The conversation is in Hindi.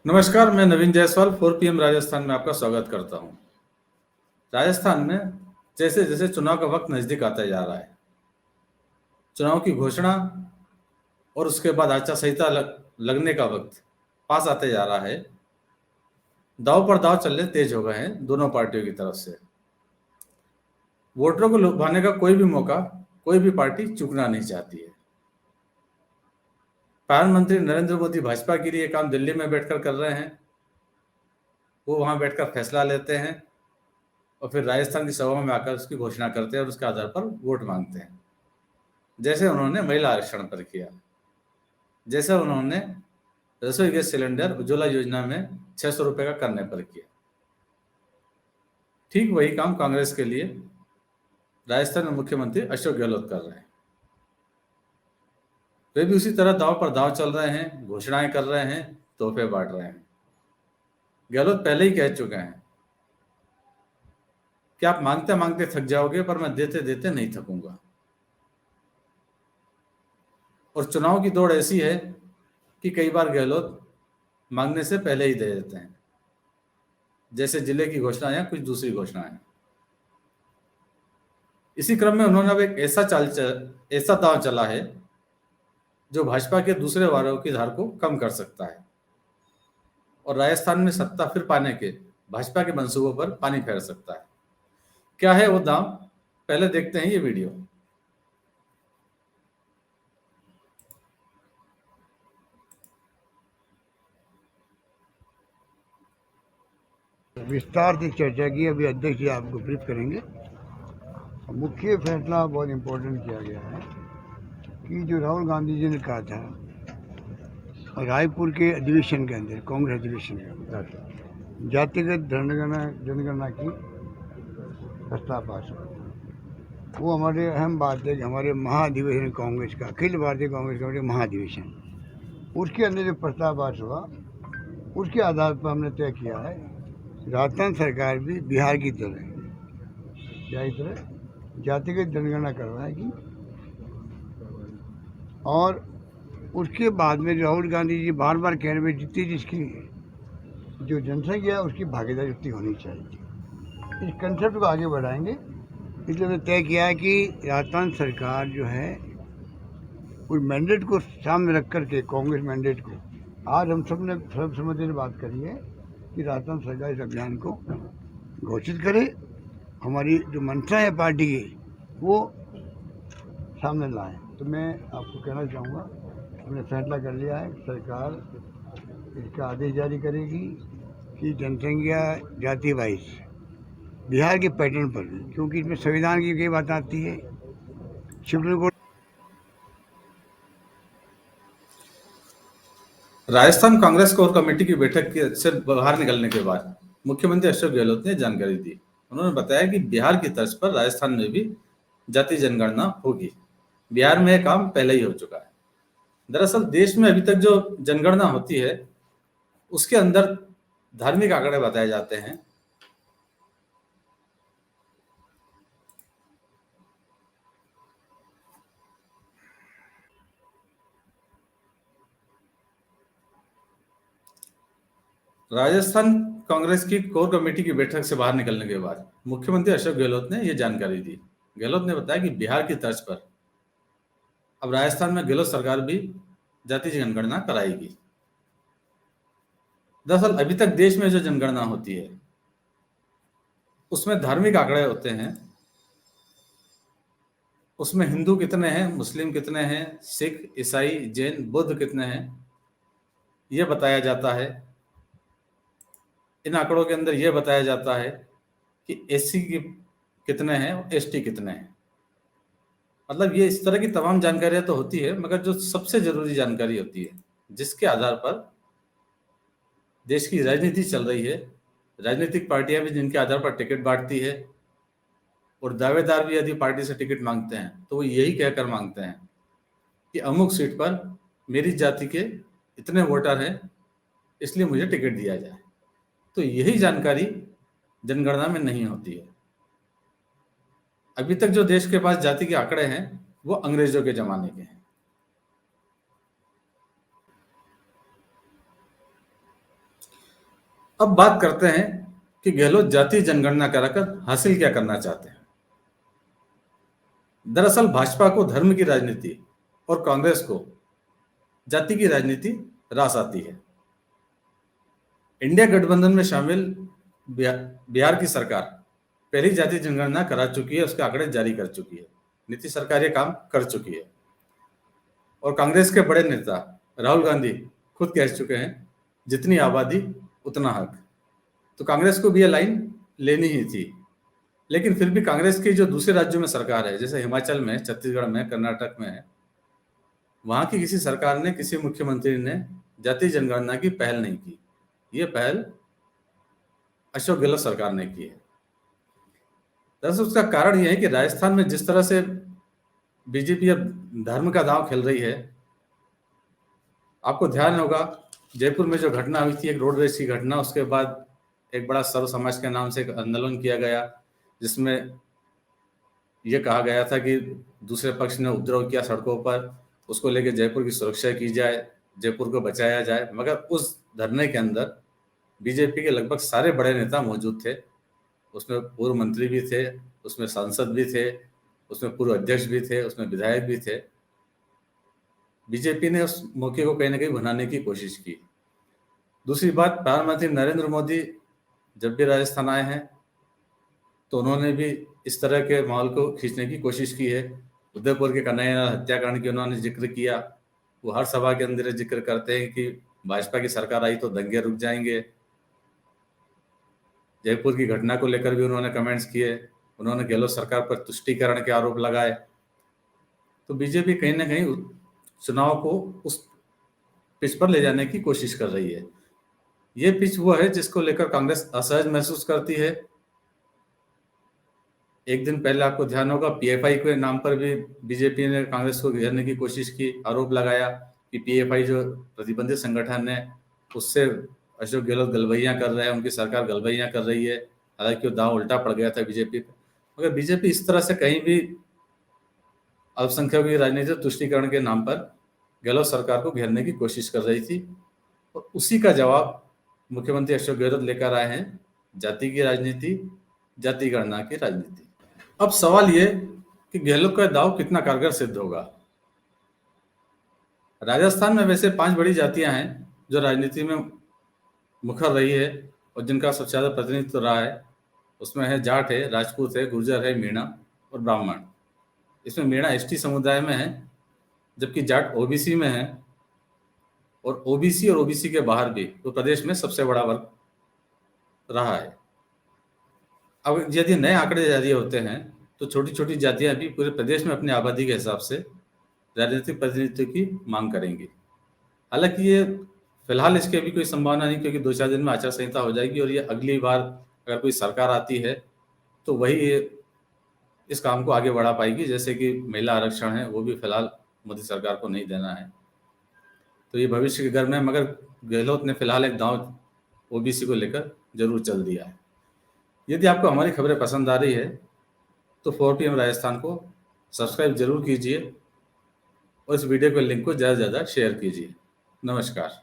नमस्कार, मैं नवीन जायसवाल 4 PM राजस्थान में आपका स्वागत करता हूं। राजस्थान में जैसे-जैसे चुनाव का वक्त नज़दीक आता जा रहा है, चुनाव की घोषणा और उसके बाद आचार संहिता लगने का वक्त पास आते जा रहा है। दांव पर दांव चलने तेज हो गए हैं दोनों पार्टियों की तरफ से। वोटरों को लुभाने का कोई भी मौका कोई भी पार्टी चूकना नहीं चाहती है। प्रधानमंत्री नरेंद्र मोदी भाजपा के लिए काम दिल्ली में बैठकर कर रहे हैं। वो वहां बैठकर फैसला लेते हैं और फिर राजस्थान की सभा में आकर उसकी घोषणा करते हैं और उसके आधार पर वोट मांगते हैं। जैसे उन्होंने महिला आरक्षण पर किया, जैसे उन्होंने रसोई गैस सिलेंडर उज्ज्वला योजना में 600 रुपए का करने पर किया। ठीक वही काम कांग्रेस के लिए राजस्थान में मुख्यमंत्री अशोक गहलोत कर रहे हैं। वे भी उसी तरह दांव पर दांव चल रहे हैं, घोषणाएं कर रहे हैं, तोहफे बांट रहे हैं। गहलोत पहले ही कह चुके हैं कि आप मांगते मांगते थक जाओगे, पर मैं देते देते नहीं थकूंगा। और चुनाव की दौड़ ऐसी है कि कई बार गहलोत मांगने से पहले ही दे देते हैं, जैसे जिले की घोषणा या कुछ दूसरी घोषणाएं। इसी क्रम में उन्होंने अब एक ऐसा दांव चला है जो भाजपा के दूसरे वारों की धार को कम कर सकता है और राजस्थान में सत्ता फिर पाने के भाजपा के मंसूबों पर पानी फेर सकता है। क्या है वो दांव, पहले देखते हैं ये वीडियो। विस्तार से चर्चा की। अभी अध्यक्ष जी आपको ब्रीफ करेंगे। मुख्य फैसला बहुत इम्पोर्टेंट किया गया है कि जो राहुल गांधी जी ने कहा था रायपुर के अधिवेशन के अंदर, कांग्रेस अधिवेशन के अंदर जातिगत जनगणना की प्रस्ताव पास हुआ। वो हमारे अहम बात है कि हमारे महाधिवेशन कांग्रेस का, अखिल भारतीय कांग्रेस कमेटी महाधिवेशन, उसके अंदर जो प्रस्ताव पास हुआ उसके आधार पर हमने तय किया है राजस्थान सरकार भी बिहार की तरह जातिगत जनगणना करवाएगी। और उसके बाद में राहुल गांधी जी बार बार कह रहे हैं जितनी जिसकी जो जनसंख्या है उसकी भागीदारी उतनी होनी चाहिए। इस कंसेप्ट को आगे बढ़ाएंगे। इसलिए हमने तय किया है कि राजस्थान सरकार जो है उस मैंडेट को सामने रख करके, कांग्रेस मैंडेट को, आज हम सब ने सर्वसम्मति से बात करी है कि राजस्थान सरकार इस अभियान को घोषित करे। हमारी जो मंशा है पार्टी की वो सामने लाए। तो मैं आपको कहना चाहूँगा, हमने फैसला कर लिया है, सरकार इसका आदेश जारी करेगी कि जनसंख्या जाति वाइज बिहार के पैटर्न पर, क्योंकि इसमें संविधान की कई बात आती है, supreme court. Rajasthan Congress core committee की बैठक से बाहर निकलने के बाद मुख्यमंत्री अशोक गहलोत ने जानकारी दी। उन्होंने बताया कि बिहार की तर्ज पर राजस्थान में भी जाति जनगणना होगी। बिहार में यह काम पहले ही हो चुका है। दरअसल देश में अभी तक जो जनगणना होती है उसके अंदर धार्मिक आंकड़े बताए जाते हैं। राजस्थान कांग्रेस की कोर कमेटी की बैठक से बाहर निकलने के बाद मुख्यमंत्री अशोक गहलोत ने यह जानकारी दी। गहलोत ने बताया कि बिहार की तर्ज पर अब राजस्थान में गहलोत सरकार भी जाति जनगणना कराएगी। दरअसल अभी तक देश में जो जनगणना होती है उसमें धार्मिक आंकड़े होते हैं। उसमें हिंदू कितने हैं, मुस्लिम कितने हैं, सिख, ईसाई, जैन, बुद्ध कितने हैं, यह बताया जाता है। इन आंकड़ों के अंदर यह बताया जाता है कि एससी की कितने हैं और एसटी कितने हैं। मतलब ये इस तरह की तमाम जानकारियां तो होती है, मगर जो सबसे जरूरी जानकारी होती है जिसके आधार पर देश की राजनीति चल रही है, राजनीतिक पार्टियां भी जिनके आधार पर टिकट बांटती है और दावेदार भी यदि पार्टी से टिकट मांगते हैं तो वो यही कहकर मांगते हैं कि अमुक सीट पर मेरी जाति के इतने वोटर हैं, इसलिए मुझे टिकट दिया जाए। तो यही जानकारी जनगणना में नहीं होती है। अभी तक जो देश के पास जाति के आंकड़े हैं वो अंग्रेजों के जमाने के हैं। अब बात करते हैं कि गहलोत जातीय जनगणना कराकर हासिल क्या करना चाहते हैं। दरअसल भाजपा को धर्म की राजनीति और कांग्रेस को जाति की राजनीति रास आती है। इंडिया गठबंधन में शामिल बिहार की सरकार पहली जाति जनगणना करा चुकी है, उसके आंकड़े जारी कर चुकी है, नीतीश सरकार ये काम कर चुकी है और कांग्रेस के बड़े नेता राहुल गांधी खुद कह चुके हैं जितनी आबादी उतना हक। तो कांग्रेस को भी ये लाइन लेनी ही थी, लेकिन फिर भी कांग्रेस की जो दूसरे राज्यों में सरकार है, जैसे हिमाचल में, छत्तीसगढ़ में, कर्नाटक में है, वहां की किसी सरकार ने, किसी मुख्यमंत्री ने जातीय जनगणना की पहल नहीं की। ये पहल अशोक गहलोत सरकार ने की है। दरअसल उसका कारण यह है कि राजस्थान में जिस तरह से बीजेपी अब धर्म का दांव खेल रही है, आपको ध्यान होगा जयपुर में जो घटना हुई थी, एक रोडवेज की घटना, उसके बाद एक बड़ा सर्व समाज के नाम से एक आंदोलन किया गया जिसमें यह कहा गया था कि दूसरे पक्ष ने उपद्रव किया सड़कों पर, उसको लेकर जयपुर की सुरक्षा की जाए, जयपुर को बचाया जाए। मगर उस धरने के अंदर बीजेपी के लगभग सारे बड़े नेता मौजूद थे। उसमें पूर्व मंत्री भी थे, उसमें सांसद भी थे, उसमें पूर्व अध्यक्ष भी थे, उसमें विधायक भी थे। बीजेपी ने उस मौके को कहीं ना कहीं बनाने की कोशिश की। दूसरी बात, प्रधानमंत्री नरेंद्र मोदी जब भी राजस्थान आए हैं तो उन्होंने भी इस तरह के माहौल को खींचने की कोशिश की है। उदयपुर के कन्हैया हत्याकांड की उन्होंने जिक्र किया। वो हर सभा के अंदर जिक्र करते हैं कि भाजपा की सरकार आई तो दंगे रुक जाएंगे। जयपुर की घटना को लेकर भी उन्होंने कमेंट्स किए। उन्होंने गहलोत सरकार पर तुष्टीकरण के आरोप लगाए। तो बीजेपी कहीं ना कहीं चुनाव को उस पिच पर ले जाने की कोशिश कर रही है। ये पिच वो है जिसको लेकर कांग्रेस असहज महसूस करती है। एक दिन पहले आपको ध्यान होगा पीएफआई के नाम पर भी बीजेपी ने कांग्रेस को घेरने की कोशिश की, आरोप लगाया कि पीएफआई जो प्रतिबंधित संगठन है उससे अशोक गहलोत गलबैयां कर रहे हैं, उनकी सरकार गलबैयां कर रही है। हालांकि वो दांव उल्टा पड़ गया था बीजेपी पर, मगर बीजेपी इस तरह से कहीं भी अल्पसंख्यकों की राजनीति तुष्टीकरण के नाम पर गहलोत सरकार को घेरने की कोशिश कर रही थी और उसी का जवाब मुख्यमंत्री अशोक गहलोत लेकर आए हैं, जाति की राजनीति, जाति गणना की राजनीति। अब सवाल ये कि गहलोत का दाव कितना कारगर सिद्ध होगा। राजस्थान में वैसे 5 बड़ी जातियां हैं जो राजनीति में मुखर रही है और जिनका सबसे ज्यादा प्रतिनिधित्व रहा है। उसमें है जाट है, राजपूत है, गुर्जर है, मीणा और ब्राह्मण। इसमें मीणा एसटी समुदाय में है, जबकि जाट ओबीसी में है और ओबीसी और ओबीसी के बाहर भी तो प्रदेश में सबसे बड़ा वर्ग रहा है। अब यदि नए आंकड़े जारी होते हैं तो छोटी छोटी जातियां भी पूरे प्रदेश में अपनी आबादी के हिसाब से राजनीतिक प्रतिनिधित्व की मांग करेंगी। हालांकि ये फिलहाल इसकी अभी कोई संभावना नहीं, क्योंकि 2-4 दिन में आचार संहिता हो जाएगी और ये अगली बार अगर कोई सरकार आती है तो वही इस काम को आगे बढ़ा पाएगी। जैसे कि महिला आरक्षण है, वो भी फिलहाल मोदी सरकार को नहीं देना है, तो ये भविष्य के घर में। मगर गहलोत ने फिलहाल एक दांव ओबीसी को लेकर जरूर चल दिया है। यदि आपको हमारी खबरें पसंद आ रही है तो 4PM राजस्थान को सब्सक्राइब जरूर कीजिए और इस वीडियो के लिंक को ज़्यादा से ज़्यादा शेयर कीजिए। नमस्कार।